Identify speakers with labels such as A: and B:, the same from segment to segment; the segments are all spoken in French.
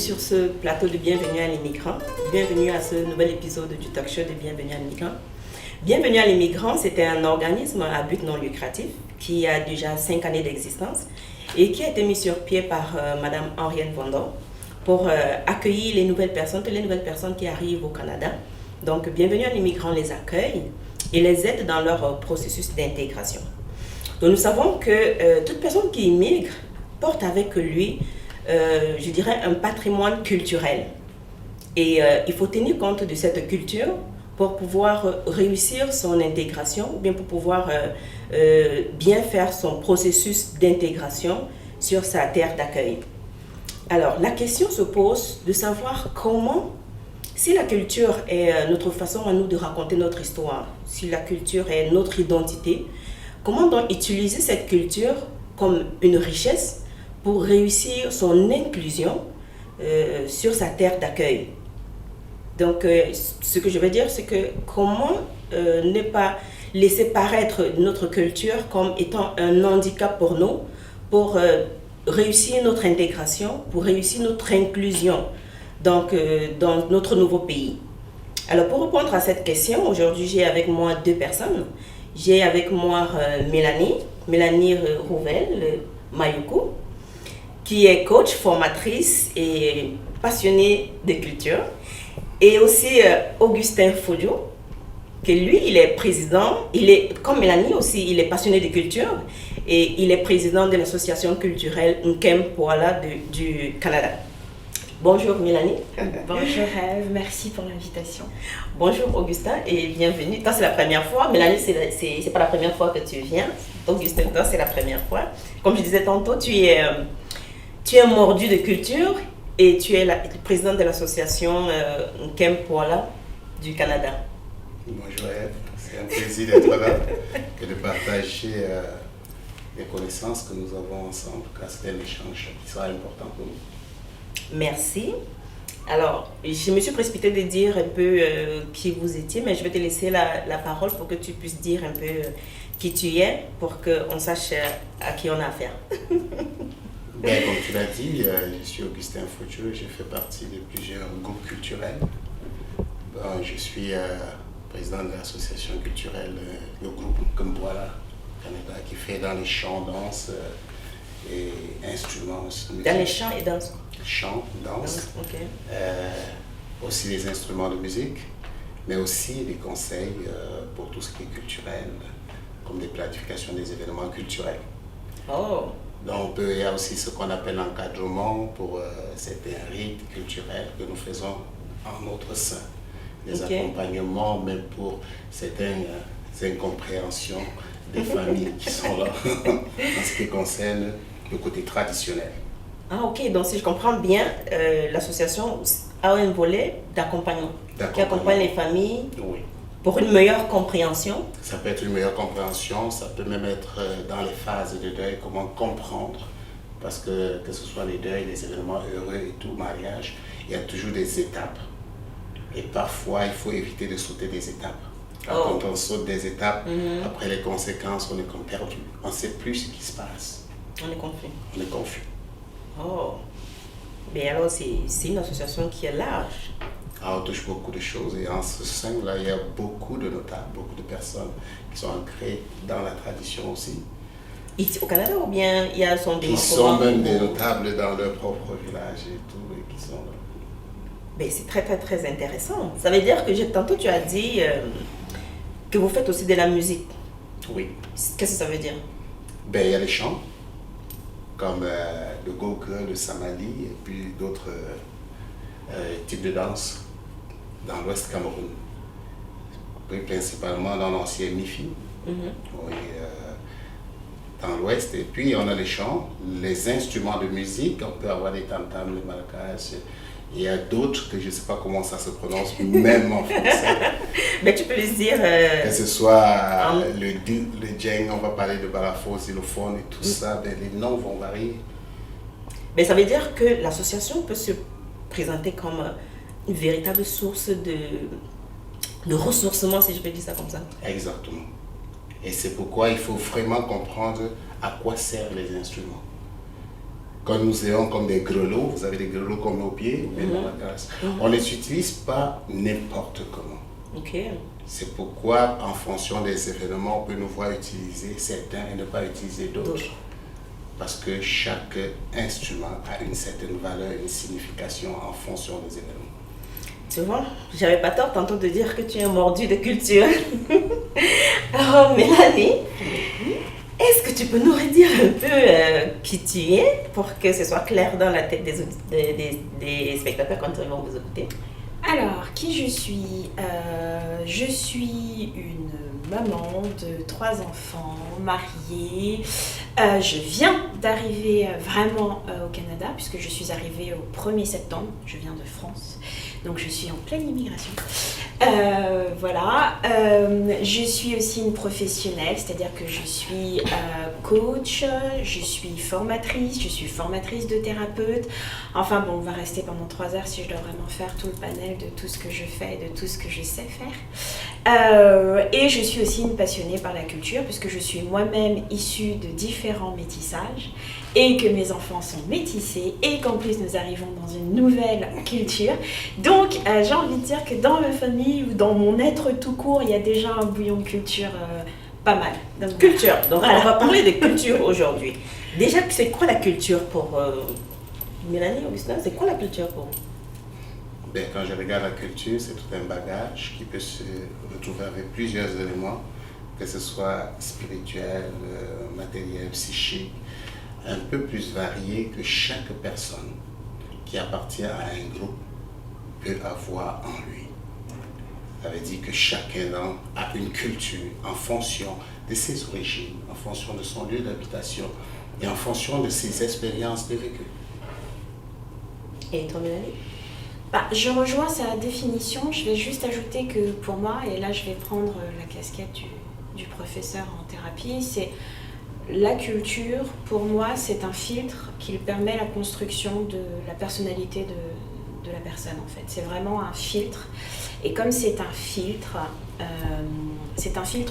A: sur ce plateau de Bienvenue à l'immigrant. Bienvenue à ce nouvel épisode du talk show de Bienvenue à l'immigrant. Bienvenue à l'immigrant, c'était un organisme à but non lucratif qui a déjà 5 années d'existence et qui a été mis sur pied par Madame Henriette Vendon pour accueillir les nouvelles personnes, toutes les nouvelles personnes qui arrivent au Canada. Donc, Bienvenue à l'immigrant les accueille et les aide dans leur processus d'intégration. Donc, nous savons que toute personne qui immigre porte avec lui je dirais, un patrimoine culturel. Et il faut tenir compte de cette culture pour pouvoir réussir son intégration, ou bien pour pouvoir bien faire son processus d'intégration sur sa terre d'accueil. Alors, la question se pose de savoir comment, si la culture est notre façon à nous de raconter notre histoire, si la culture est notre identité, comment donc utiliser cette culture comme une richesse pour réussir son inclusion sur sa terre d'accueil. Donc, ce que je veux dire, c'est que comment ne pas laisser paraître notre culture comme étant un handicap pour nous, pour réussir notre intégration, pour réussir notre inclusion donc, dans notre nouveau pays. Alors, pour répondre à cette question, aujourd'hui, j'ai avec moi 2 personnes. J'ai avec moi Mélanie Rouvel Mayuku, qui est coach, formatrice et passionnée de culture. Et aussi Augustin Fodio, que lui, il est président, comme Mélanie aussi, il est passionné de culture et il est président de l'association culturelle Nkem Poala du Canada. Bonjour Mélanie.
B: Bonjour Ève, merci pour l'invitation.
A: Bonjour Augustin et bienvenue. Toi, c'est la première fois. Mélanie, c'est pas la première fois que tu viens. Augustin, toi, c'est la première fois. Comme je disais tantôt, tu es un mordu de culture et tu es président de l'association Nkem Poala du Canada.
C: Bonjour Ève, c'est un plaisir d'être là et de partager les connaissances que nous avons ensemble, car c'est un échange qui sera important pour nous.
A: Merci. Alors, je me suis précipitée de dire un peu qui vous étiez, mais je vais te laisser la parole pour que tu puisses dire un peu qui tu es, pour qu'on sache à qui on a affaire.
C: Ben, comme tu l'as dit, je suis Augustin Fodio, je fais partie de plusieurs groupes culturels. Ben, je suis président de l'association culturelle, le groupe Nkem Poala Canada, qui fait dans les chants, danse et instruments aussi.
A: Dans les chants et danse.
C: Chant, danse,
A: okay.
C: Aussi les instruments de musique, mais aussi des conseils pour tout ce qui est culturel, comme des planifications des événements culturels.
A: Oh.
C: Donc il y a aussi ce qu'on appelle l'encadrement pour certains rites culturels que nous faisons en notre sein. Des accompagnements, même pour certaines incompréhensions des familles qui sont là, en ce qui concerne le côté traditionnel.
A: Ah ok, donc si je comprends bien, l'association a un volet d'accompagnement qui accompagne les familles pour une meilleure compréhension.
C: Ça peut être une meilleure compréhension, ça peut même être dans les phases de deuil, comment comprendre, parce que ce soit les deuils, les événements heureux et tout, mariage, il y a toujours des étapes. Et parfois, il faut éviter de sauter des étapes. Quand on saute des étapes, après les conséquences, on est comme perdu. On ne sait plus ce qui se passe.
A: On est confus.
C: On est confus.
A: Oh, mais alors c'est une association qui est large.
C: Ah, on touche beaucoup de choses et en ce sein-là, il y a beaucoup de notables, beaucoup de personnes qui sont ancrées dans la tradition aussi.
A: Ici au Canada ou bien il y a son
C: qui sont même des notables dans leur propre village et tout, et qui sont là.
A: Mais c'est très très très intéressant. Ça veut dire que tantôt tu as dit que vous faites aussi de la musique.
C: Oui.
A: Qu'est-ce que ça veut dire?
C: Ben, il y a les chants, comme le gogo, le samali, et puis d'autres types de danse dans l'Ouest Cameroun. Oui, principalement dans l'ancien Mifi, oui, dans l'Ouest. Et puis on a les chants, les instruments de musique, on peut avoir les tam-tams, les maracas. Il y a d'autres que je ne sais pas comment ça se prononce, même en français.
A: Mais tu peux les dire...
C: Que ce soit le djeng, on va parler de balafon, xylophone et tout ça, ben, les noms vont varier.
A: Mais ça veut dire que l'association peut se présenter comme une véritable source de ressourcement, si je peux dire ça comme ça.
C: Exactement. Et c'est pourquoi il faut vraiment comprendre à quoi servent les instruments. quand nous ayons comme des grelots, vous avez des grelots qu'on met au pied, ou bien dans la classe. On ne les utilise pas n'importe comment.
A: Ok.
C: C'est pourquoi, en fonction des événements, on peut nous voir utiliser certains et ne pas utiliser d'autres. Parce que chaque instrument a une certaine valeur, une signification en fonction des événements.
A: Tu vois, j'avais pas tort tantôt de dire que tu es un mordu de culture. Alors, Mélanie, est-ce que tu peux nous redire un peu qui tu es pour que ce soit clair dans la tête des spectateurs quand ils vont vous écouter?
B: Alors, qui je suis? Je suis une maman de 3 enfants, mariée. Je viens d'arriver vraiment au Canada, puisque je suis arrivée au 1er septembre. Je viens de France, donc je suis en pleine immigration. Voilà. Je suis aussi une professionnelle, c'est-à-dire que je suis coach, je suis formatrice de thérapeute. Enfin bon, on va rester pendant 3 heures si je dois vraiment faire tout le panel de tout ce que je fais et de tout ce que je sais faire. Et je suis aussi une passionnée par la culture, puisque je suis moi-même issue de différents métissages et que mes enfants sont métissés et qu'en plus nous arrivons dans une nouvelle culture. Donc j'ai envie de dire que dans ma famille ou dans mon être tout court, il y a déjà un bouillon de culture pas mal. Donc,
A: culture, donc
B: voilà.
A: On va parler de culture aujourd'hui. Déjà, c'est quoi la culture pour Mélanie, Augustin? C'est quoi la culture pour vous?
C: Ben, quand je regarde la culture, c'est tout un bagage qui peut se retrouver avec plusieurs éléments, que ce soit spirituel, matériel, psychique, un peu plus varié que chaque personne qui appartient à un groupe peut avoir en lui. Ça veut dire que chacun a une culture en fonction de ses origines, en fonction de son lieu d'habitation et en fonction de ses expériences de vécu.
A: Et toi, Mélanie?
B: je rejoins sa définition. Je vais juste ajouter que pour moi, et là je vais prendre la casquette du professeur en thérapie, c'est la culture, pour moi, c'est un filtre qui permet la construction de la personnalité de la personne, en fait. C'est vraiment un filtre. Et comme c'est un filtre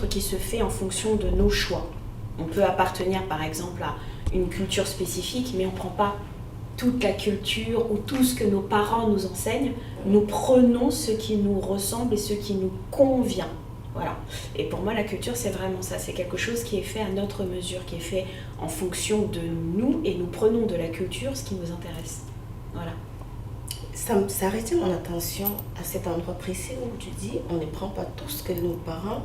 B: qui se fait en fonction de nos choix. On peut appartenir, par exemple, à une culture spécifique, mais on ne prend pas toute la culture ou tout ce que nos parents nous enseignent. Nous prenons ce qui nous ressemble et ce qui nous convient. Voilà. Et pour moi, la culture, c'est vraiment ça. C'est quelque chose qui est fait à notre mesure, qui est fait en fonction de nous, et nous prenons de la culture ce qui nous intéresse. Voilà.
A: Ça a retenu mon attention à cet endroit précis où tu dis on ne prend pas tout ce que nos parents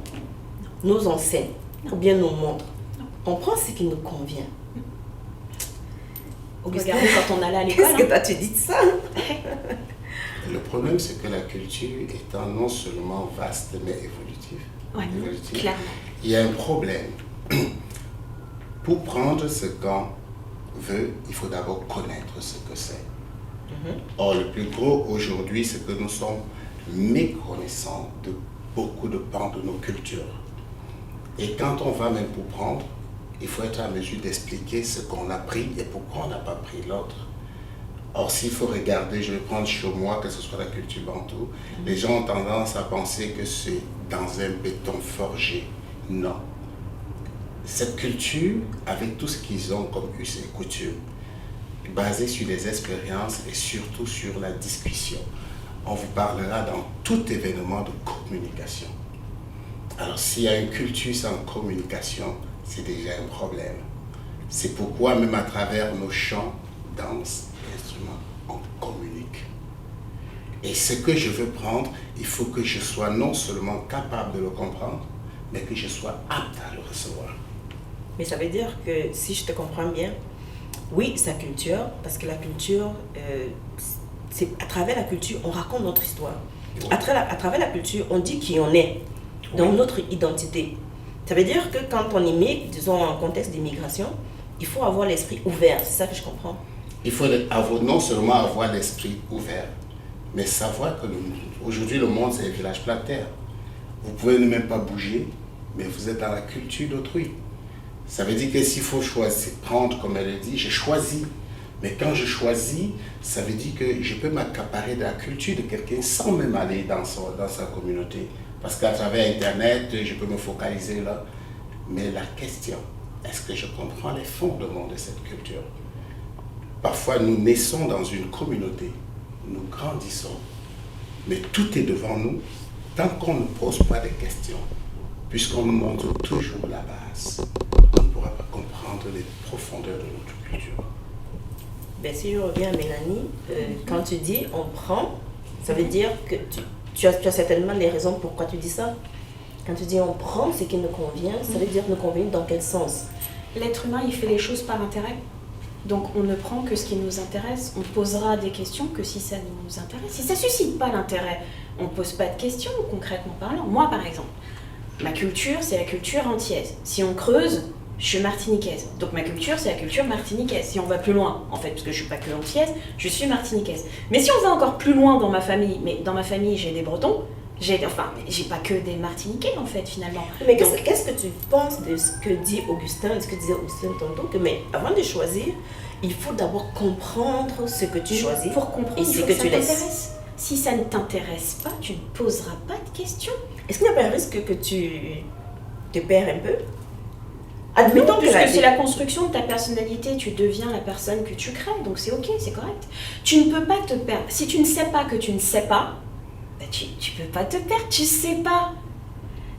A: nous enseignent ou bien nous montrent. On prend ce qui nous convient.
B: Regardez quand on allait à l'école.
A: Qu'est-ce que toi tu dis de ça?
C: Le problème, c'est que la culture étant non seulement vaste mais évolutive,
B: Clairement.
C: il y a un problème. Pour prendre ce qu'on veut, il faut d'abord connaître ce que c'est. Or, le plus gros aujourd'hui, c'est que nous sommes méconnaissants de beaucoup de pans de nos cultures. Et quand on va même pour prendre, il faut être à mesure d'expliquer ce qu'on a pris et pourquoi on n'a pas pris l'autre. Or, s'il faut regarder, je vais prendre chez moi, que ce soit la culture bantou, les gens ont tendance à penser que c'est dans un béton forgé. Non. Cette culture, avec tout ce qu'ils ont comme us et coutumes, basée sur les expériences et surtout sur la discussion. On vous parlera dans tout événement de communication. Alors, s'il y a une culture sans communication, c'est déjà un problème. C'est pourquoi, même à travers nos chants, danses, instruments, on communique. Et ce que je veux prendre, il faut que je sois non seulement capable de le comprendre, mais que je sois apte à le recevoir.
A: Mais ça veut dire que, si je te comprends bien, oui, c'est la culture, parce que la culture, c'est à travers la culture, on raconte notre histoire.
C: Oui.
A: À travers la culture, on dit qui on est, dans notre identité. Ça veut dire que quand on immigre, disons en contexte d'immigration, il faut avoir l'esprit ouvert, c'est ça que je comprends.
C: Il faut non seulement avoir l'esprit ouvert, mais savoir que aujourd'hui le monde c'est un village planétaire. Vous pouvez ne même pas bouger, mais vous êtes dans la culture d'autrui. Ça veut dire que s'il faut choisir, prendre comme elle le dit, j'ai choisi. Mais quand je choisis, ça veut dire que je peux m'accaparer de la culture de quelqu'un sans même aller dans sa communauté. Parce qu'à travers Internet, je peux me focaliser là. Mais la question, est-ce que je comprends les fondements de cette culture? Parfois, nous naissons dans une communauté, nous grandissons, mais tout est devant nous tant qu'on ne pose pas de questions, puisqu'on nous montre toujours la base. On ne pourra pas comprendre les profondeurs de notre culture.
A: Ben, si je reviens à Mélanie, quand tu dis on prend, ça veut dire que tu as certainement les raisons pourquoi tu dis ça. Quand tu dis on prend ce qui nous convient, ça veut dire nous convient dans quel sens?
B: L'être humain, il fait les choses par intérêt. Donc on ne prend que ce qui nous intéresse. On posera des questions que si ça nous intéresse. Si ça ne suscite pas l'intérêt, on ne pose pas de questions, concrètement parlant. Moi, par exemple, ma culture, c'est la culture antillaise. Si on creuse, je suis martiniquaise. Donc ma culture, c'est la culture martiniquaise. Si on va plus loin, en fait, parce que je ne suis pas que antillaise, je suis martiniquaise. Mais si on va encore plus loin dans ma famille, mais dans ma famille, j'ai des Bretons, j'ai pas que des Martiniquais, en fait, finalement.
A: Mais qu'est-ce que tu penses de ce que dit Augustin, de ce que disait Augustin tantôt, que mais avant de choisir, il faut d'abord comprendre ce que tu choisis
B: pour comprendre
A: et ce que tu laisses.
B: Si ça ne t'intéresse pas, tu ne poseras pas de questions.
A: Est-ce qu'il n'y a pas un risque que tu te perds un peu? Admettons que
B: c'est la construction de ta personnalité, tu deviens la personne que tu crées, donc c'est ok, c'est correct. Tu ne peux pas te perdre. Si tu ne sais pas que tu ne sais pas, ben tu ne peux pas te perdre, tu ne sais pas.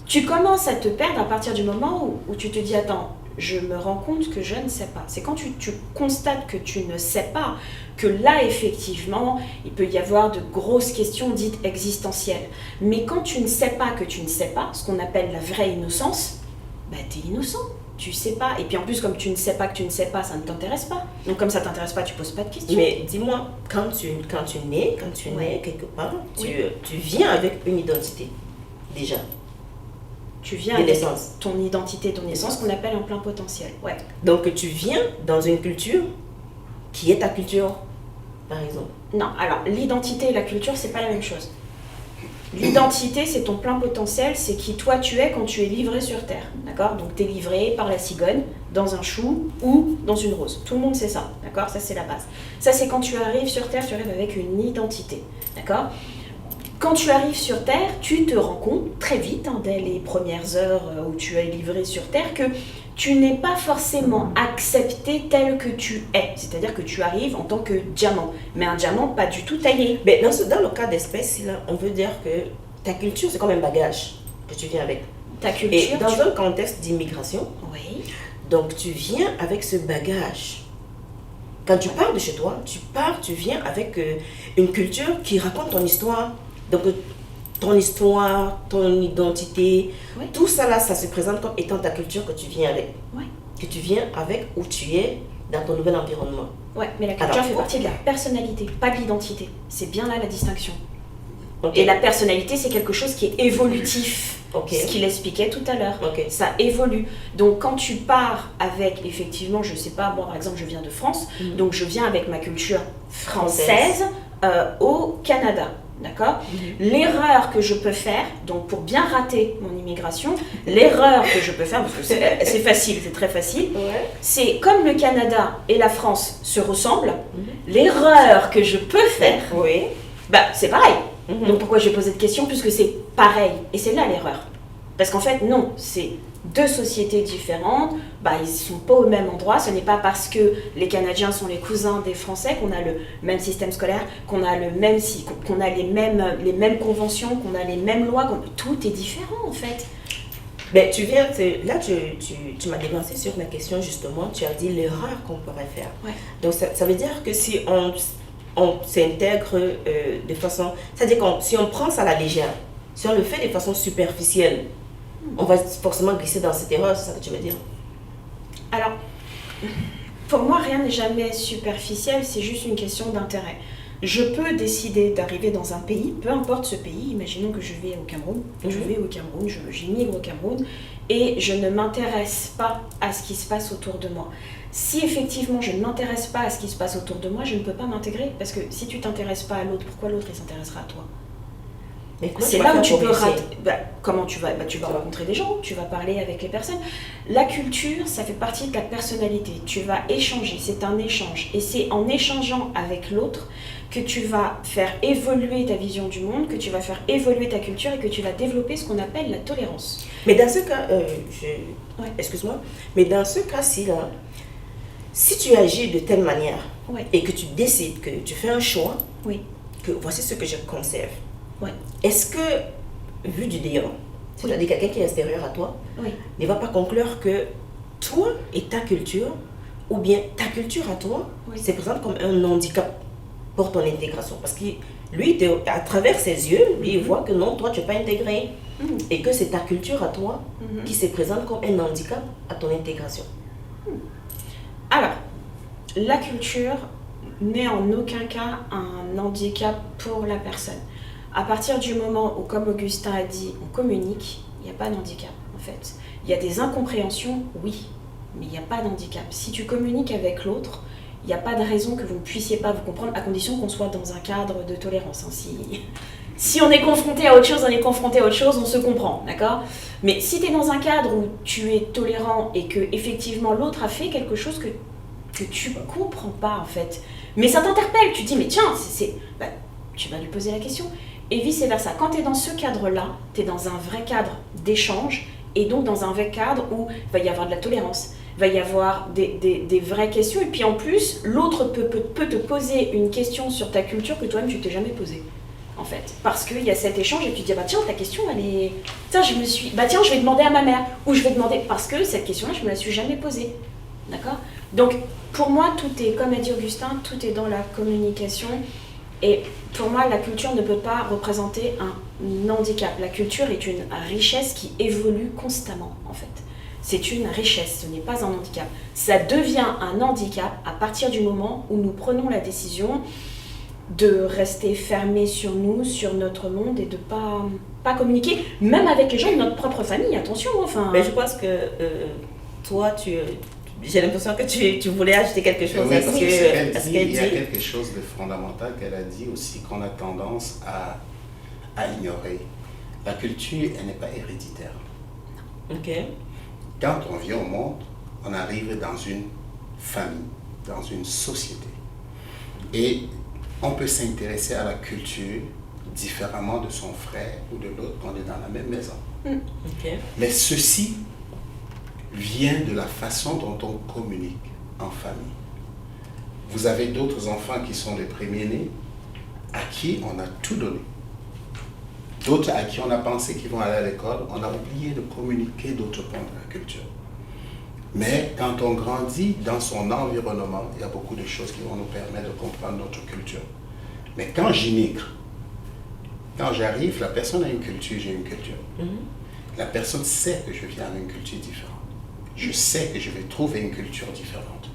B: Tu commences à te perdre à partir du moment où tu te dis, attends, je me rends compte que je ne sais pas. C'est quand tu constates que tu ne sais pas, que là, effectivement, il peut y avoir de grosses questions dites existentielles. Mais quand tu ne sais pas que tu ne sais pas, ce qu'on appelle la vraie innocence, bah, tu es innocent. Tu sais pas. Et puis en plus, comme tu ne sais pas que tu ne sais pas, ça ne t'intéresse pas. Donc comme ça ne t'intéresse pas, tu poses pas de questions.
A: Mais dis-moi, quand tu nais quelque part, tu viens avec une identité, déjà.
B: Tu viens avec ton identité, ton essence, qu'on appelle un plein potentiel. Ouais.
A: Donc tu viens dans une culture qui est ta culture, par exemple.
B: Non, alors l'identité et la culture, c'est pas la même chose. L'identité, c'est ton plein potentiel, c'est qui toi tu es quand tu es livré sur Terre, d'accord? Donc tu es livré par la cigogne, dans un chou ou dans une rose. Tout le monde sait ça, d'accord? Ça, c'est la base. Ça, c'est quand tu arrives sur Terre, tu arrives avec une identité, d'accord? Quand tu arrives sur Terre, tu te rends compte très vite, dès les premières heures où tu es livré sur Terre, que tu n'es pas forcément accepté tel que tu es. C'est-à-dire que tu arrives en tant que diamant, mais un diamant pas du tout taillé.
A: Mais dans le cas d'espèce, là, on veut dire que ta culture, c'est comme un bagage que tu viens avec.
B: Ta culture.
A: Et dans un contexte d'immigration,
B: oui.
A: Donc tu viens avec ce bagage. Quand tu pars de chez toi, tu viens avec une culture qui raconte ton histoire. Donc ton histoire, ton identité,
B: oui.
A: Tout ça là, ça se présente comme étant ta culture que tu viens avec.
B: Oui.
A: Que tu viens avec où tu es dans ton nouvel environnement.
B: Ouais, mais la culture fait partie de la personnalité, pas de l'identité. C'est bien là la distinction.
A: Okay.
B: Et la personnalité, c'est quelque chose qui est évolutif.
A: Okay.
B: Ce qu'il expliquait tout à l'heure.
A: Okay.
B: Ça évolue. Donc quand tu pars avec, effectivement, je sais pas, moi par exemple, je viens de France, donc je viens avec ma culture française au Canada. D'accord ? L'erreur que je peux faire, donc pour bien rater mon immigration, l'erreur que je peux faire, parce que c'est facile, c'est très facile, c'est comme le Canada et la France se ressemblent, l'erreur que je peux faire, bah, c'est pareil. Donc pourquoi je vais poser de questions puisque c'est pareil. Et c'est là l'erreur. Parce qu'en fait, non, c'est deux sociétés différentes, bah, ils ne sont pas au même endroit. Ce n'est pas parce que les Canadiens sont les cousins des Français qu'on a le même système scolaire, qu'on a, qu'on a les mêmes conventions, qu'on a les mêmes lois. Tout est différent en fait.
A: Mais tu m'as dévancé sur la question justement, tu as dit l'erreur qu'on pourrait faire.
B: Ouais.
A: Donc ça veut dire que si on s'intègre de façon... C'est-à-dire que si on prend ça à la légère, si on le fait de façon superficielle, on va forcément glisser dans cette erreur, c'est ça que tu veux dire?
B: Alors, pour moi, rien n'est jamais superficiel, c'est juste une question d'intérêt. Je peux décider d'arriver dans un pays, peu importe ce pays, imaginons que je vais au Cameroun, j'immigre au Cameroun, et je ne m'intéresse pas à ce qui se passe autour de moi. Si effectivement je ne m'intéresse pas à ce qui se passe autour de moi, je ne peux pas m'intégrer. Parce que si tu ne t'intéresses pas à l'autre, pourquoi l'autre il s'intéressera à toi? C'est là où tu peux rater. Comment tu vas rencontrer des gens, tu vas parler avec les personnes. La culture, ça fait partie de ta personnalité. Tu vas échanger, c'est un échange. Et c'est en échangeant avec l'autre que tu vas faire évoluer ta vision du monde, que tu vas faire évoluer ta culture et que tu vas développer ce qu'on appelle la tolérance.
A: Mais dans ce cas, excuse-moi, mais dans ce cas-ci là, si tu agis de telle manière
B: Oui.
A: et que tu décides, que tu fais un choix,
B: Oui.
A: que voici ce que je conserve,
B: Oui.
A: est-ce que, vu du dehors, c'est-à-dire quelqu'un qui est extérieur à toi,
B: Oui.
A: ne va pas conclure que toi et ta culture, ou bien ta culture à toi,
B: Oui.
A: c'est présente comme un handicap pour ton intégration. Parce que lui, à travers ses yeux, lui, il voit que non, toi, tu n'es pas intégré. Et que c'est ta culture à toi qui se présente comme un handicap à ton intégration.
B: Alors, la culture n'est en aucun cas un handicap pour la personne. À partir du moment où, comme Augustin a dit, on communique, il n'y a pas d'handicap en fait. Il y a des incompréhensions, oui, mais il n'y a pas d'handicap. Si tu communiques avec l'autre, il n'y a pas de raison que vous ne puissiez pas vous comprendre, à condition qu'on soit dans un cadre de tolérance. Si on est confronté à autre chose, on est confronté à autre chose, on se comprend, d'accord? Mais si tu es dans un cadre où tu es tolérant et que effectivement l'autre a fait quelque chose que tu ne comprends pas en fait, mais ça t'interpelle, tu te dis mais tiens, bah, tu vas lui poser la question. Et vice-versa, quand tu es dans ce cadre-là, tu es dans un vrai cadre d'échange et donc dans un vrai cadre où il va y avoir de la tolérance, il va y avoir des vraies questions et puis en plus, l'autre peut te poser une question sur ta culture que toi-même tu t'es jamais posée. En fait, parce qu'il y a cet échange et tu te dis bah tiens ta question elle est tiens je vais demander à ma mère ou je vais demander parce que cette question là je me la suis jamais posée, d'accord? Donc pour moi tout est comme a dit Augustin, tout est dans la communication et pour moi la culture ne peut pas représenter un handicap. La culture est une richesse qui évolue constamment en fait. C'est une richesse, ce n'est pas un handicap. Ça devient un handicap à partir du moment où nous prenons la décision de rester fermé sur nous, sur notre monde et de pas communiquer, même avec les gens de notre propre famille, attention. Enfin.
A: Mais je pense que toi, j'ai l'impression que tu voulais ajouter quelque chose.
C: Oui,
A: Parce
C: il y a
A: dit.
C: quelque chose de fondamental qu'elle a dit aussi qu'on a tendance à ignorer. La culture, elle n'est pas héréditaire.
A: Ok.
C: Quand on vient au monde, on arrive dans une famille, dans une société. Et on peut s'intéresser à la culture différemment de son frère ou de l'autre quand on est dans la même maison.
A: Okay.
C: Mais ceci vient de la façon dont on communique en famille. Vous avez d'autres enfants qui sont les premiers-nés, à qui on a tout donné. D'autres à qui on a pensé qu'ils vont aller à l'école, on a oublié de communiquer d'autres points de la culture. Mais quand on grandit dans son environnement, il y a beaucoup de choses qui vont nous permettre de comprendre notre culture. Mais quand j'immigre, quand j'arrive, la personne a une culture, j'ai une culture. La personne sait que je viens d'une culture différente. Je sais que je vais trouver une culture différente.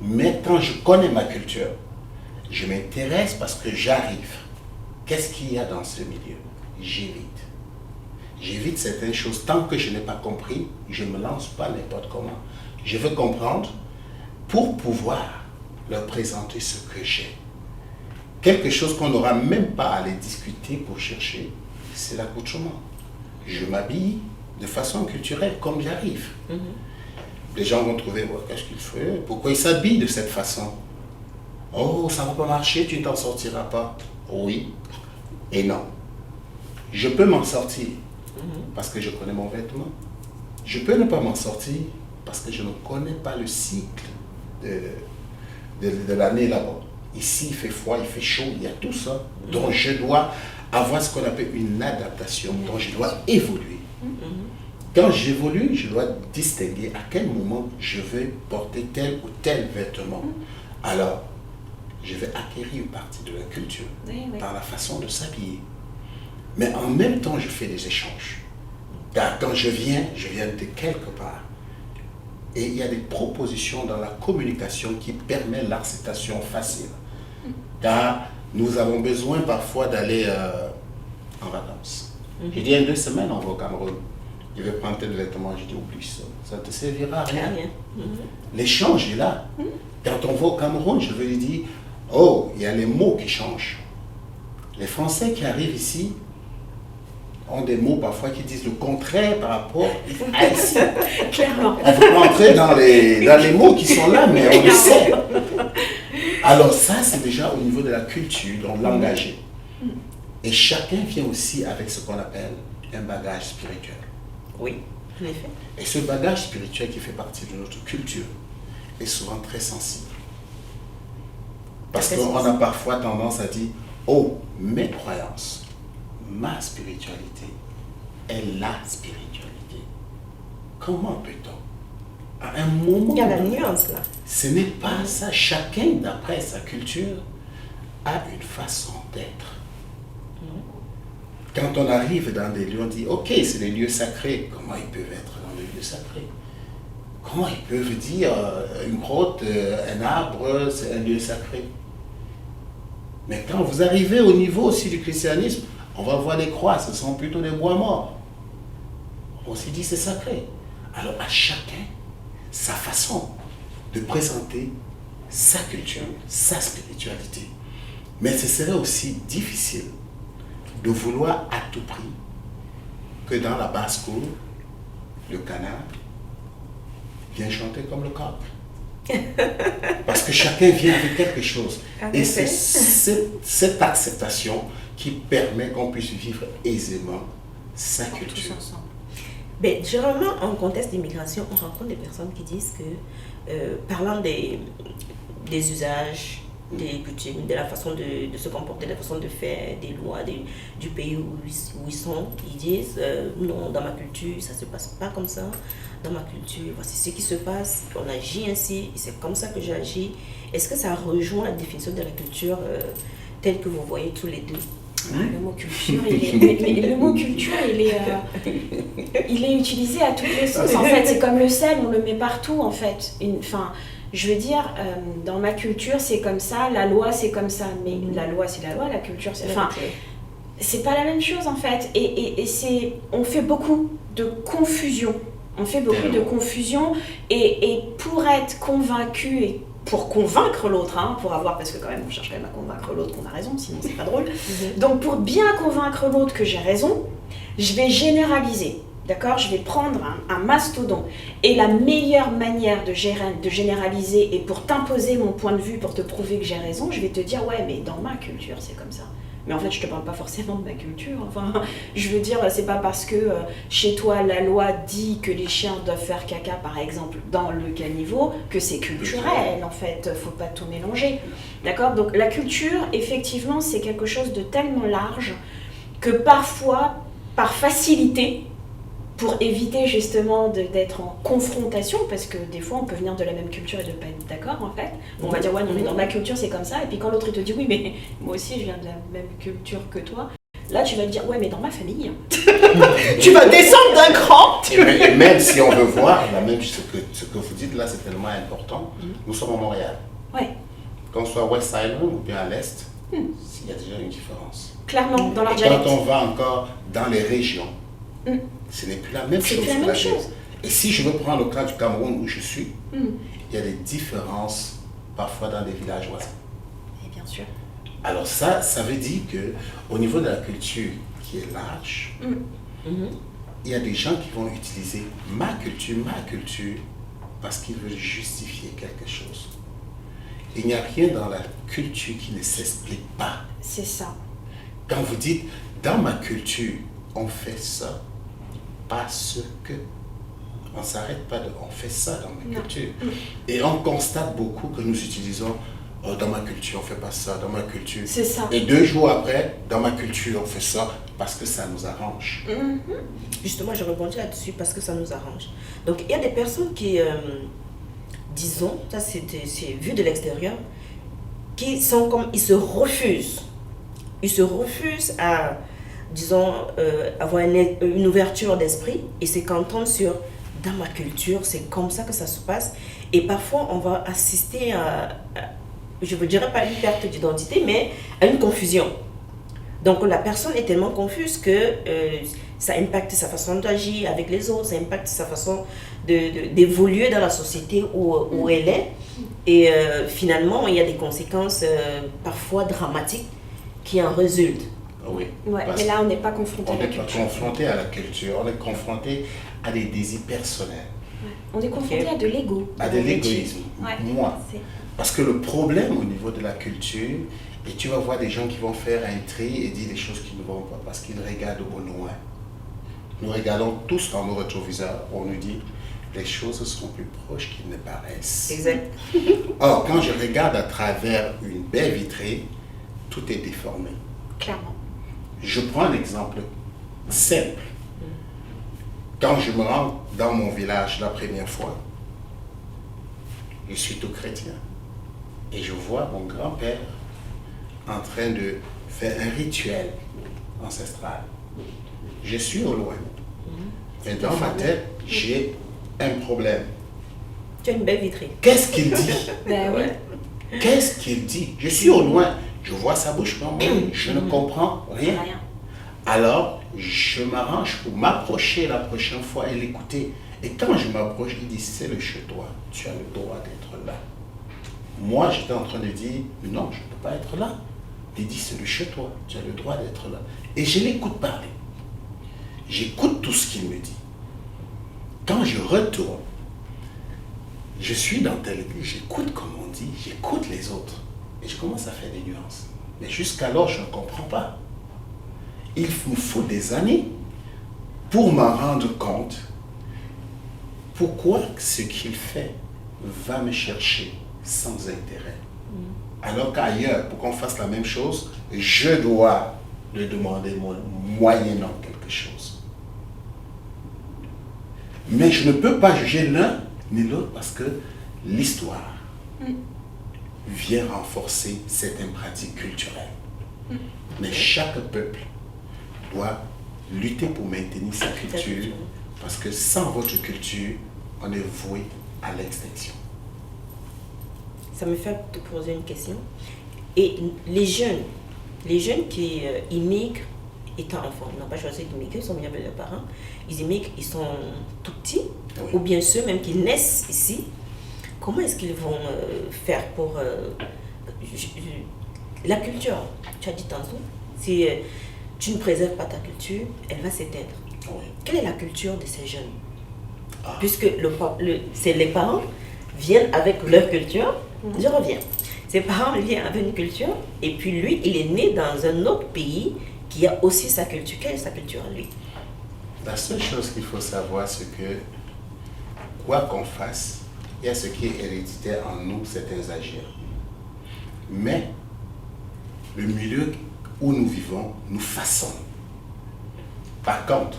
C: Mais quand je connais ma culture, je m'intéresse parce que j'arrive. Qu'est-ce qu'il y a dans ce milieu? J'évite. J'évite certaines choses. Tant que je n'ai pas compris, je ne me lance pas n'importe comment. Je veux comprendre pour pouvoir leur présenter ce que j'ai. Quelque chose qu'on n'aura même pas à aller discuter pour chercher, c'est l'accoutrement. Je m'habille de façon culturelle comme j'arrive. Les gens vont trouver, oh, qu'est-ce qu'il fait? Pourquoi il s'habille de cette façon? Oh, ça ne va pas marcher, tu ne t'en sortiras pas. Oui et non. Je peux m'en sortir parce que je connais mon vêtement. Je peux ne pas m'en sortir parce que je ne connais pas le cycle de l'année là-bas. Ici, il fait froid, il fait chaud, il y a tout ça. Donc, je dois avoir ce qu'on appelle une adaptation, donc je dois évoluer. Quand j'évolue, je dois distinguer à quel moment je vais porter tel ou tel vêtement. Alors, je vais acquérir une partie de la culture par la façon de s'habiller. Mais en même temps, je fais des échanges. Car quand je viens de quelque part. Et il y a des propositions dans la communication qui permettent l'acceptation facile. Car nous avons besoin parfois d'aller en vacances. J'ai dit, en 2 semaines, on va au Cameroun. Je vais prendre tel vêtement, je dis, oublie ça. Ça ne te servira à rien. L'échange est là. Quand on va au Cameroun, je vais lui dire, oh, il y a les mots qui changent. Les Français qui arrivent ici ont des mots parfois qui disent le contraire par rapport à ici.
B: Clairement.
C: On ne peut pas entrer dans les mots qui sont là, mais on le sait. Alors ça, c'est déjà au niveau de la culture, donc l'engager. Et chacun vient aussi avec ce qu'on appelle un bagage spirituel.
A: Oui, en effet.
C: Et ce bagage spirituel qui fait partie de notre culture est souvent très sensible. Parce qu'on a parfois tendance à dire, oh, mes croyances, ma spiritualité est la spiritualité. Comment peut-on, à un moment...
A: Il y a la nuance là.
C: Ce n'est pas ça. Chacun, d'après sa culture, a une façon d'être. Quand on arrive dans des lieux, on dit, ok, c'est des lieux sacrés. Comment ils peuvent être dans des lieux sacrés? Comment ils peuvent dire, une grotte, un arbre, c'est un lieu sacré? Mais quand vous arrivez au niveau aussi du christianisme, on va voir les croix, ce sont plutôt des bois morts. On s'est dit, c'est sacré. Alors à chacun, sa façon de présenter sa culture, sa spiritualité. Mais ce serait aussi difficile de vouloir à tout prix que dans la basse-cour, le canard vient chanter comme le coq. Parce que chacun vient avec quelque chose. Et c'est cette acceptation qui permet qu'on puisse vivre aisément sa culture.
A: Ben, généralement, en contexte d'immigration, on rencontre des personnes qui disent que, parlant des usages, des coutumes, de la façon de se comporter, de la façon de faire, des lois du pays où ils sont, ils disent non, dans ma culture, ça ne se passe pas comme ça. Dans ma culture, voici ce qui se passe, on agit ainsi, c'est comme ça que j'agis. Est-ce que ça rejoint la définition de la culture telle que vous voyez tous les deux?
B: Le mot culture, il est utilisé à toutes les sauces. En fait, c'est comme le sel, on le met partout en fait. Je veux dire, dans ma culture, c'est comme ça, la loi, c'est comme ça. Mais la loi, c'est la loi, la culture, c'est... Enfin, c'est pas la même chose en fait. Et on fait beaucoup de confusion. Et pour être convaincu et pour convaincre l'autre, parce que quand même on cherche quand même à convaincre l'autre qu'on a raison, sinon c'est pas drôle. Donc pour bien convaincre l'autre que j'ai raison, je vais généraliser, d'accord? Je vais prendre un mastodonte. Et la meilleure manière de généraliser et pour t'imposer mon point de vue, pour te prouver que j'ai raison, je vais te dire ouais mais dans ma culture c'est comme ça. Mais en fait, je te parle pas forcément de ma culture. Enfin, je veux dire, c'est pas parce que chez toi, la loi dit que les chiens doivent faire caca, par exemple, dans le caniveau, que c'est culturel, en fait. Faut pas tout mélanger. D'accord? Donc, la culture, effectivement, c'est quelque chose de tellement large que parfois, par facilité, pour éviter justement d'être en confrontation, parce que des fois on peut venir de la même culture et de ne pas être d'accord en fait. On va dire ouais non mais dans ma culture c'est comme ça, et puis quand l'autre il te dit oui mais moi aussi je viens de la même culture que toi, là tu vas te dire ouais mais dans ma famille, tu vas descendre d'un cran.
C: Et même si on veut voir, ce que vous dites là c'est tellement important, nous sommes à Montréal.
B: Ouais.
C: Qu'on soit West Island ou bien à l'Est, il y a déjà une différence.
B: Clairement, dans leur
C: et
B: dialecte.
C: Quand on va encore dans les régions, ce n'est plus la même chose.
B: C'est la même chose.
C: Et si je veux prendre le cas du Cameroun où je suis, il y a des différences parfois dans des villages voisins.
B: Et bien sûr.
C: Alors ça veut dire que au niveau de la culture qui est large, il y a des gens qui vont utiliser ma culture, parce qu'ils veulent justifier quelque chose. Il n'y a rien dans la culture qui ne s'explique pas.
B: C'est ça.
C: Quand vous dites, dans ma culture, on fait ça parce que... On ne s'arrête pas de... On fait ça dans ma culture. Et on constate beaucoup que nous utilisons dans ma culture, on ne fait pas ça, dans ma culture.
B: C'est ça.
C: Et 2 jours après, dans ma culture, on fait ça parce que ça nous arrange.
A: Justement, je rebondis là-dessus parce que ça nous arrange. Donc, il y a des personnes qui, disons, ça c'est vu de l'extérieur, qui sont comme, ils se refusent à, disons, avoir une ouverture d'esprit et se cantonner sur, dans ma culture, c'est comme ça que ça se passe. Et parfois, on va assister à je ne dirais pas une perte d'identité, mais à une confusion. Donc la personne est tellement confuse que ça impacte sa façon d'agir avec les autres, ça impacte sa façon d'évoluer dans la société où elle est. Et finalement, il y a des conséquences parfois dramatiques qui en résultent.
C: Oui.
B: Ouais, mais là, on n'est pas confronté à la culture.
C: On n'est pas confronté à la culture, on est confronté à des désirs personnels.
B: Ouais. On est confronté à de l'ego.
C: À de l'égoïsme.
B: Ouais.
C: Moi. Parce que le problème au niveau de la culture, et tu vas voir des gens qui vont faire un tri et dire des choses qui ne vont pas parce qu'ils regardent au loin. Nous regardons tous dans nos rétroviseurs, on nous dit les choses sont plus proches qu'ils ne paraissent.
A: Exact.
C: Or, quand je regarde à travers une baie vitrée, tout est déformé.
B: Clairement.
C: Je prends un exemple simple. Quand je me rends dans mon village la première fois, je suis tout chrétien. Et je vois mon grand-père en train de faire un rituel ancestral. Je suis au loin. Et dans ma tête, j'ai un problème.
A: Tu as une belle vitrine.
C: Qu'est-ce qu'il dit?
B: Ben oui.
C: Qu'est-ce qu'il dit? Je suis au loin. Je vois sa bouche, mais je ne comprends rien.
B: Rien.
C: Alors, je m'arrange pour m'approcher la prochaine fois et l'écouter. Et quand je m'approche, il dit, c'est le chez toi. Tu as le droit d'être là. Moi, j'étais en train de dire, non, je ne peux pas être là. Il dit, c'est le chez toi. Tu as le droit d'être là. Et je l'écoute parler. J'écoute tout ce qu'il me dit. Quand je retourne, je suis dans telle église, j'écoute comme on dit, j'écoute les autres. Et je commence à faire des nuances. Mais jusqu'alors, je ne comprends pas. Il me faut des années pour m'en rendre compte pourquoi ce qu'il fait va me chercher sans intérêt. Alors qu'ailleurs, pour qu'on fasse la même chose, je dois le demander moyennant quelque chose. Mais je ne peux pas juger l'un ni l'autre parce que l'histoire vient renforcer certaines pratiques culturelles. Mais chaque peuple doit lutter pour maintenir sa culture parce que sans votre culture, on est voué à l'extinction.
A: Ça me fait te poser une question. Et les jeunes qui immigrent étant enfants, n'ont pas choisi d'immigrer, ils sont venus avec leurs parents, ils immigrent, ils sont tout petits, ou bien ceux même qui naissent ici, comment est-ce qu'ils vont faire pour la culture? Tu as dit tantôt, si tu ne préserves pas ta culture, elle va s'éteindre.
C: Oui.
A: Quelle est la culture de ces jeunes? Puisque c'est les parents viennent avec leur culture, je reviens. Ses parents viennent avec une culture, et puis lui, il est né dans un autre pays qui a aussi sa culture. Quelle est sa culture à lui?
C: La seule chose qu'il faut savoir, c'est que quoi qu'on fasse, il y a ce qui est héréditaire en nous, certains agirs. Mais le milieu où nous vivons nous façonne. Par contre,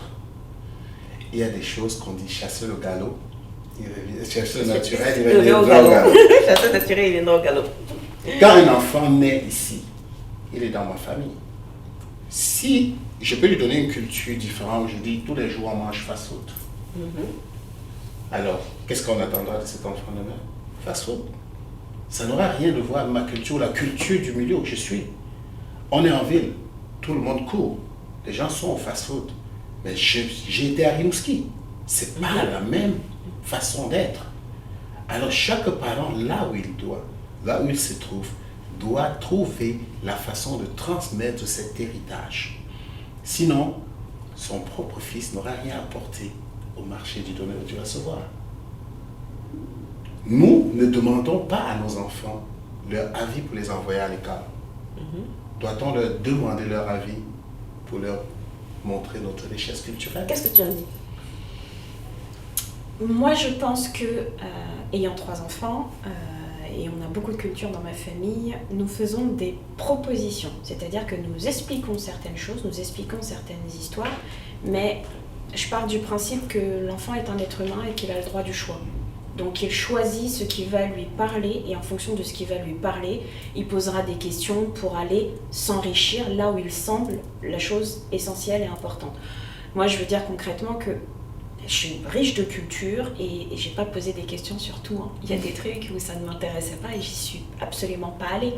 C: il y a des choses qu'on dit chasser le galop, chasser le naturel, il revient au galop.
A: Chasser naturel, il viendra au galop.
C: Quand un enfant naît ici, il est dans ma famille. Si je peux lui donner une culture différente, je dis tous les jours on mange fast-food. Alors, qu'est-ce qu'on attendra de cet enfant demain? Fast-food. Ça n'aura rien de voir avec ma culture, la culture du milieu où je suis. On est en ville, tout le monde court, les gens sont au fast-food. Mais j'ai été à Rimouski, c'est pas la même façon d'être. Alors chaque parent, là où il se trouve, doit trouver la façon de transmettre cet héritage. Sinon, son propre fils n'aura rien apporté au marché du donner et du recevoir. Nous ne demandons pas à nos enfants leur avis pour les envoyer à l'école. Doit-on leur demander leur avis pour leur montrer notre richesse culturelle?
A: Qu'est-ce que tu en dis?
B: Moi, je pense que, ayant 3 enfants, et on a beaucoup de culture dans ma famille, nous faisons des propositions. C'est-à-dire que nous expliquons certaines choses, nous expliquons certaines histoires, mais je pars du principe que l'enfant est un être humain et qu'il a le droit du choix. Donc il choisit ce qui va lui parler et en fonction de ce qui va lui parler, il posera des questions pour aller s'enrichir là où il semble la chose essentielle et importante. Moi, je veux dire concrètement que je suis riche de culture et j'ai pas posé des questions sur tout. Il y a des trucs où ça ne m'intéressait pas et j'y suis absolument pas allée.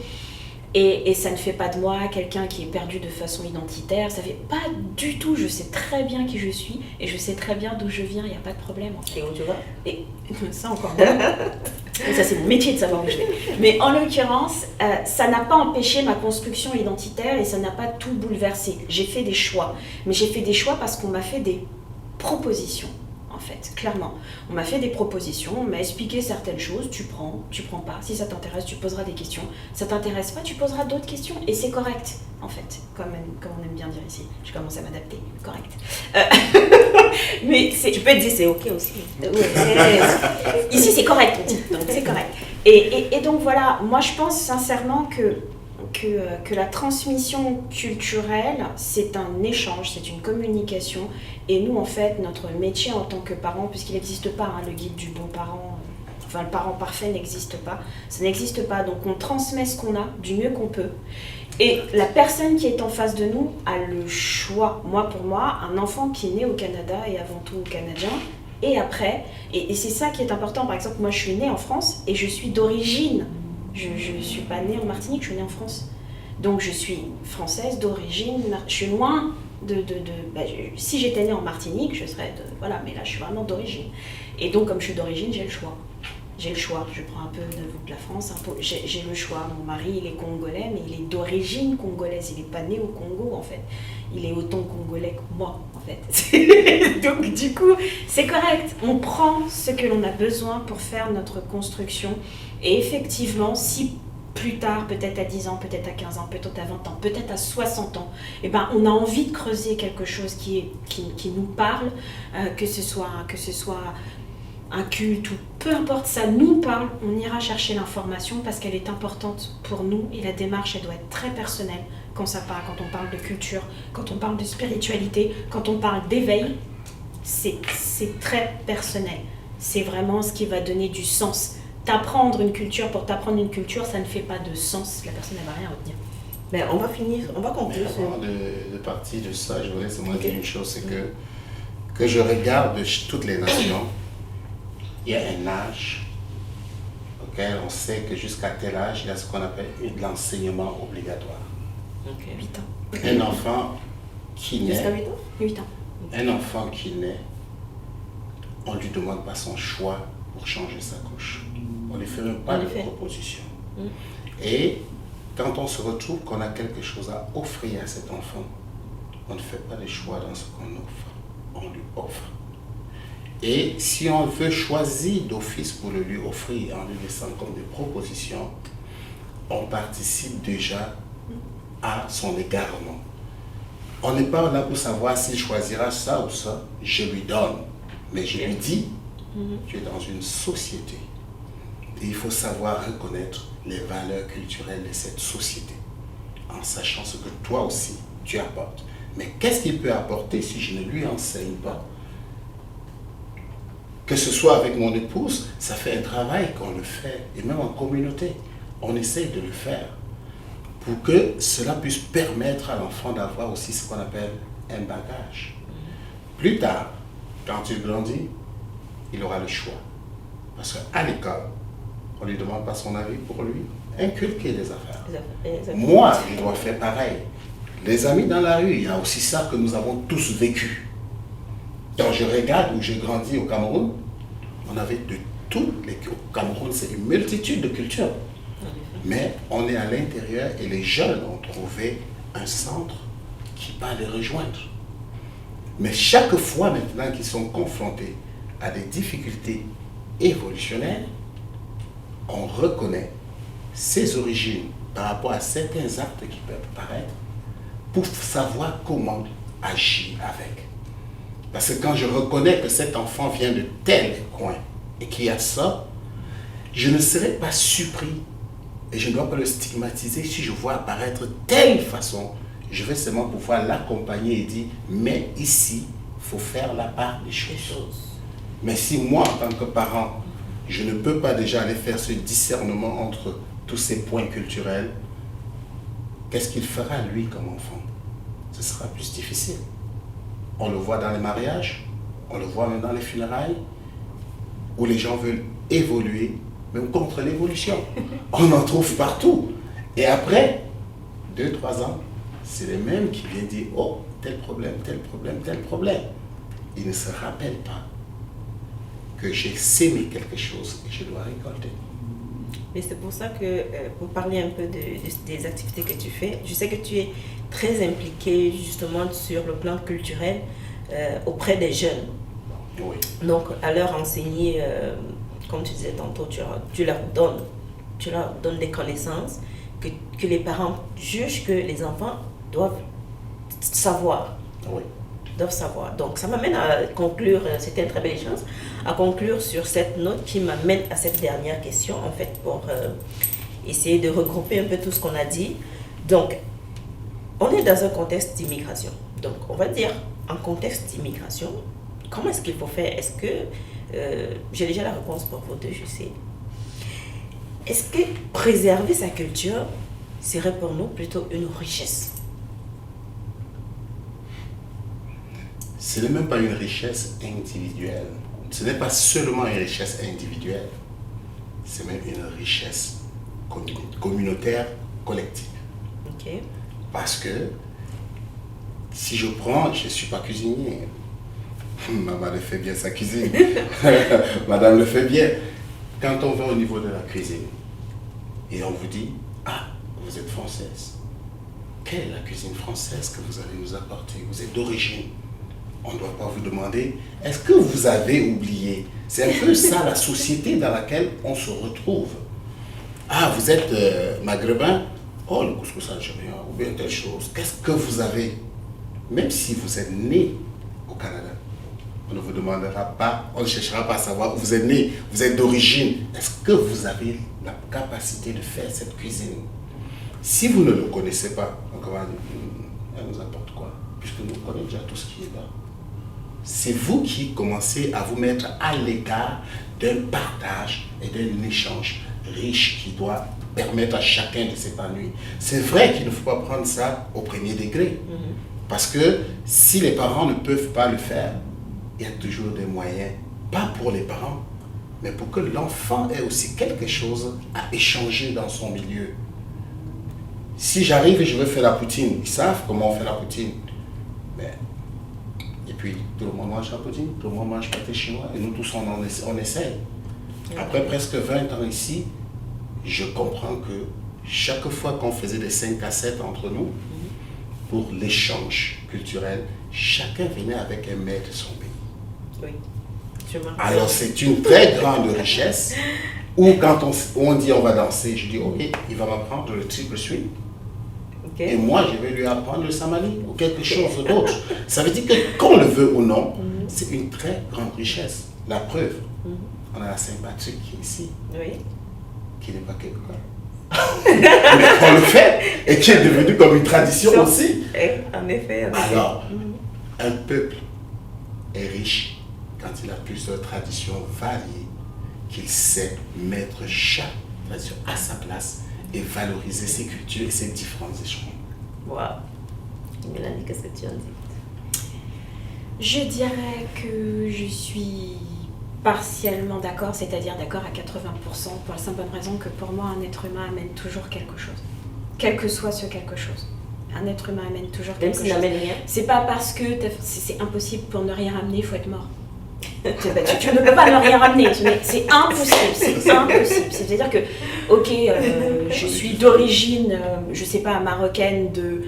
B: Et ça ne fait pas de moi quelqu'un qui est perdu de façon identitaire. Ça fait pas du tout. Je sais très bien qui je suis et je sais très bien d'où je viens. Il n'y a pas de problème. En fait.
A: Et où tu vas?
B: Et ça encore moins. Et ça, c'est mon métier de savoir où je vais. Mais en l'occurrence, ça n'a pas empêché ma construction identitaire et ça n'a pas tout bouleversé. J'ai fait des choix. Mais j'ai fait des choix parce qu'on m'a fait des propositions, en fait, clairement. On m'a fait des propositions, on m'a expliqué certaines choses, tu prends pas. Si ça t'intéresse, tu poseras des questions. Ça t'intéresse pas, tu poseras d'autres questions. Et c'est correct, en fait, comme on aime bien dire ici. Je commence à m'adapter, correct. Mais
A: tu peux dire c'est ok aussi.
B: Ici, c'est correct, on dit, donc c'est correct. Et donc voilà, moi je pense sincèrement que la transmission culturelle, c'est un échange, c'est une communication. Et nous, en fait, notre métier en tant que parents, puisqu'il n'existe pas, le guide du bon parent, enfin le parent parfait n'existe pas, ça n'existe pas. Donc on transmet ce qu'on a du mieux qu'on peut. Et la personne qui est en face de nous a le choix. Moi, pour moi, un enfant qui est né au Canada est avant tout canadien. Et après, et c'est ça qui est important. Par exemple, moi, je suis née en France et je suis d'origine. Je ne suis pas née en Martinique, je suis née en France. Donc, je suis française d'origine. Je suis loin si j'étais née en Martinique, je serais voilà, mais là, je suis vraiment d'origine. Et donc, comme je suis d'origine, j'ai le choix. J'ai le choix. Je prends un peu de la France, j'ai le choix. Mon mari, il est congolais, mais il est d'origine congolaise. Il n'est pas né au Congo, en fait. Il est autant congolais que moi, en fait. Donc, du coup, c'est correct. On prend ce que l'on a besoin pour faire notre construction. Et effectivement, si plus tard, peut-être à 10 ans, peut-être à 15 ans, peut-être à 20 ans, peut-être à 60 ans, eh ben, on a envie de creuser quelque chose qui nous parle, que ce soit un culte ou peu importe, ça nous parle, on ira chercher l'information parce qu'elle est importante pour nous et la démarche, elle doit être très personnelle quand on parle de culture, quand on parle de spiritualité, quand on parle d'éveil, c'est très personnel. C'est vraiment ce qui va donner du sens. T'apprendre une culture pour t'apprendre une culture, ça ne fait pas de sens, la personne ne va rien retenir.
A: Mais on va conclure.
C: Avant de partir de ça, je voudrais seulement dire une chose, c'est que je regarde toutes les nations, il y a un âge auquel on sait que jusqu'à tel âge, il y a ce qu'on appelle l'enseignement obligatoire.
B: 8 ans.
C: Un enfant qui naît...
A: Jusqu'à 8 ans
B: 8 ans.
C: Un enfant qui naît, on ne lui demande pas son choix pour changer sa couche. On ne lui fait même pas de proposition. Et quand on se retrouve qu'on a quelque chose à offrir à cet enfant, on ne fait pas de choix dans ce qu'on offre, on lui offre. Et si on veut choisir d'office pour le lui offrir en lui laissant comme des propositions, on participe déjà à son égarement. On n'est pas là pour savoir s'il choisira ça ou ça, je lui donne. Mais je lui dis, tu es dans une société. Et il faut savoir reconnaître les valeurs culturelles de cette société, en sachant ce que toi aussi tu apportes. Mais qu'est-ce qu'il peut apporter si je ne lui enseigne pas? Que ce soit avec mon épouse, ça fait un travail qu'on le fait, et même en communauté, on essaye de le faire, pour que cela puisse permettre à l'enfant d'avoir aussi ce qu'on appelle un bagage. Plus tard, quand il grandit, il aura le choix. Parce qu'à l'école, on ne lui demande pas son avis pour lui inculquer des affaires. Moi, je dois faire pareil. Les amis dans la rue, il y a aussi ça que nous avons tous vécu. Quand je regarde où j'ai grandi au Cameroun, on avait de toutes les... Au Cameroun, c'est une multitude de cultures. Mais on est à l'intérieur et les jeunes ont trouvé un centre qui va les rejoindre. Mais chaque fois maintenant qu'ils sont confrontés à des difficultés évolutionnelles, on reconnaît ses origines par rapport à certains actes qui peuvent paraître pour savoir comment agir avec. Parce que quand je reconnais que cet enfant vient de tel coin et qu'il y a ça, je ne serai pas surpris et je ne dois pas le stigmatiser si je vois apparaître telle façon. Je vais seulement pouvoir l'accompagner et dire, mais ici, il faut faire la part des choses. Mais si moi, en tant que parent, je ne peux pas déjà aller faire ce discernement entre tous ces points culturels, qu'est-ce qu'il fera lui comme enfant? Ce sera plus difficile. On le voit dans les mariages, on le voit même dans les funérailles, où les gens veulent évoluer, même contre l'évolution. On en trouve partout. Et après, 2-3 ans, c'est les mêmes qui viennent dire, oh, tel problème, tel problème, tel problème. Ils ne se rappellent pas que j'ai sémé quelque chose et je dois récolter.
A: Mais c'est pour ça que, pour parler un peu des activités que tu fais, je sais que tu es très impliqué justement sur le plan culturel auprès des jeunes.
C: Oui.
A: Donc, à leur enseigner, comme tu disais tantôt, tu leur donnes des connaissances que les parents jugent que les enfants doivent savoir.
C: Oui.
A: Doivent savoir. Donc, ça m'amène à conclure, c'était une très belle échange, à conclure sur cette note qui m'amène à cette dernière question, en fait, pour essayer de regrouper un peu tout ce qu'on a dit. Donc, on est dans un contexte d'immigration. Donc, on va dire, en contexte d'immigration, comment est-ce qu'il faut faire? Est-ce que, j'ai déjà la réponse pour vous deux, je sais. Est-ce que préserver sa culture serait pour nous plutôt une richesse?
C: Ce n'est même pas une richesse individuelle. Ce n'est pas seulement une richesse individuelle. C'est même une richesse communautaire, collective.
A: Ok.
C: Parce que si je prends, je ne suis pas cuisinier. Maman le fait bien sa cuisine. Madame le fait bien. Quand on va au niveau de la cuisine et on vous dit, ah, vous êtes française. Quelle est la cuisine française que vous allez nous apporter? Vous êtes d'origine. On ne doit pas vous demander, est-ce que vous avez oublié? C'est un peu ça la société dans laquelle on se retrouve. Ah, vous êtes maghrébin? Oh, le couscous algérien, ou bien telle chose. Qu'est-ce que vous avez? Même si vous êtes né au Canada, on ne vous demandera pas, on ne cherchera pas à savoir où vous êtes né, vous êtes d'origine. Est-ce que vous avez la capacité de faire cette cuisine? Si vous ne le connaissez pas, on va dire, elle nous apporte quoi? Puisque nous connaissons déjà tout ce qui est là. C'est vous qui commencez à vous mettre à l'écart d'un partage et d'un échange riche qui doit permettre à chacun de s'épanouir. C'est vrai qu'il ne faut pas prendre ça au premier degré. Parce que si les parents ne peuvent pas le faire, il y a toujours des moyens, pas pour les parents, mais pour que l'enfant ait aussi quelque chose à échanger dans son milieu. Si j'arrive et je veux faire la poutine, ils savent comment on fait la poutine. Mais, et puis, tout le monde mange la poutine, tout le monde mange pâté chinois, et nous tous on essaye. Après presque 20 ans ici, je comprends que chaque fois qu'on faisait des 5 à 7 entre nous, pour l'échange culturel, chacun venait avec un maître de son pays.
A: Oui.
C: Alors c'est une très grande richesse, où quand on dit on va danser, je dis ok, il va m'apprendre le triple swing. Okay. Et moi, je vais lui apprendre le samali ou quelque chose d'autre. Ça veut dire que qu'on le veut ou non, c'est une très grande richesse. La preuve, on a la Saint-Patrick qui est ici, qui n'est pas québécois. Mais on le fait et qui est devenu comme une tradition aussi.
A: En effet.
C: Alors, un peuple est riche quand il a plusieurs traditions variées, qu'il sait mettre chaque tradition à sa place et valoriser ses cultures et ses différents échanges.
A: Waouh. Mélanie, qu'est-ce que tu en dis?
B: Je dirais que je suis partiellement d'accord, c'est-à-dire d'accord à 80%, pour la simple bonne raison que pour moi, un être humain amène toujours quelque chose. Quel que soit ce quelque chose. Un être humain amène toujours quelque chose.
A: N'amène rien.
B: C'est pas parce que c'est impossible pour ne rien ramener, il faut être mort. Tu ne peux pas ne rien ramener, c'est impossible, c'est impossible. C'est-à-dire que, ok, je suis d'origine, je sais pas, marocaine de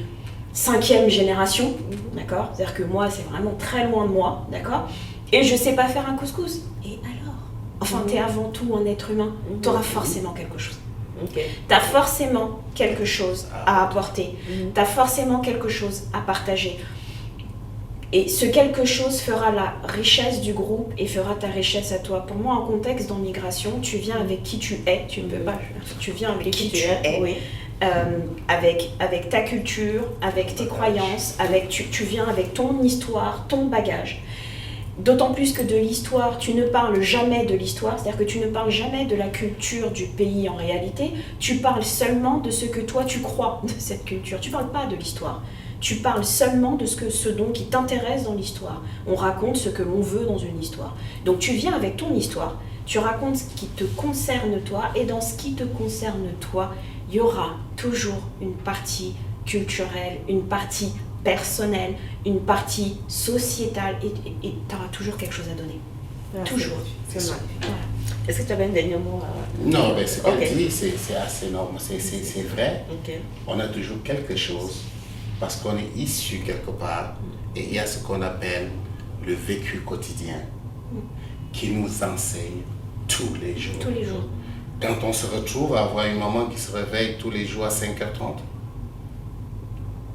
B: 5e génération, d'accord? C'est-à-dire que moi, c'est vraiment très loin de moi, d'accord? Et je sais pas faire un couscous. Et alors? Enfin, t'es avant tout un être humain, t'auras forcément quelque chose. T'as forcément quelque chose à apporter, t'as forcément quelque chose à partager. Et ce quelque chose fera la richesse du groupe et fera ta richesse à toi. Pour moi, en contexte d'emmigration, tu viens avec qui tu es, tu ne peux pas, tu viens avec qui tu es,
A: oui.
B: Avec ta culture, avec tes croyances, tu viens avec ton histoire, ton bagage. D'autant plus que de l'histoire, tu ne parles jamais de l'histoire, c'est-à-dire que tu ne parles jamais de la culture du pays en réalité, tu parles seulement de ce que toi tu crois de cette culture, tu ne parles pas de l'histoire. Tu parles seulement de ce dont qui t'intéresse dans l'histoire. On raconte ce que l'on veut dans une histoire. Donc tu viens avec ton histoire, tu racontes ce qui te concerne toi, et dans ce qui te concerne toi, il y aura toujours une partie culturelle, une partie personnelle, une partie sociétale, et tu auras toujours quelque chose à donner. Toujours.
A: C'est magnifique. Voilà. Est-ce que tu avais un dernier mot à...
C: Non, mais ce qu'elle dit, c'est assez normal, c'est vrai.
A: Okay.
C: On a toujours quelque chose. Parce qu'on est issu quelque part et il y a ce qu'on appelle le vécu quotidien. qui nous enseigne tous les jours.
B: Tous les jours.
C: Quand on se retrouve à avoir une maman qui se réveille tous les jours à 5h30,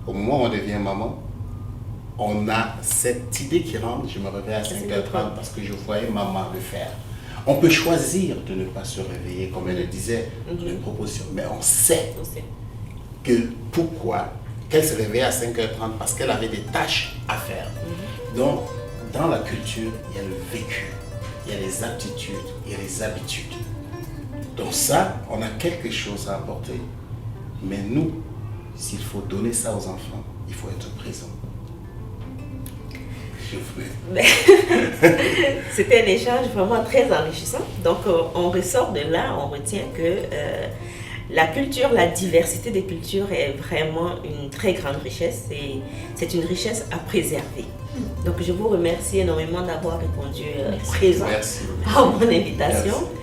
C: au moment où on devient maman, on a cette idée qui rentre, je me réveille à 5h30 parce que je voyais maman le faire. On peut choisir de ne pas se réveiller, comme elle le disait, une proposition, mais on sait que pourquoi qu'elle se réveillait à 5h30 parce qu'elle avait des tâches à faire. Donc, dans la culture, il y a le vécu, il y a les aptitudes, il y a les habitudes. Donc ça, on a quelque chose à apporter. Mais nous, s'il faut donner ça aux enfants, il faut être présent.
A: C'était un échange vraiment très enrichissant. Donc, on ressort de là, on retient que la culture, la diversité des cultures est vraiment une très grande richesse et c'est une richesse à préserver. Donc, je vous remercie énormément d'avoir répondu présent à mon invitation.
C: Merci.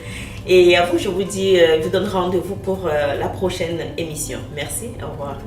A: Et à vous, je vous dis, je vous donne rendez-vous pour la prochaine émission. Merci, au revoir.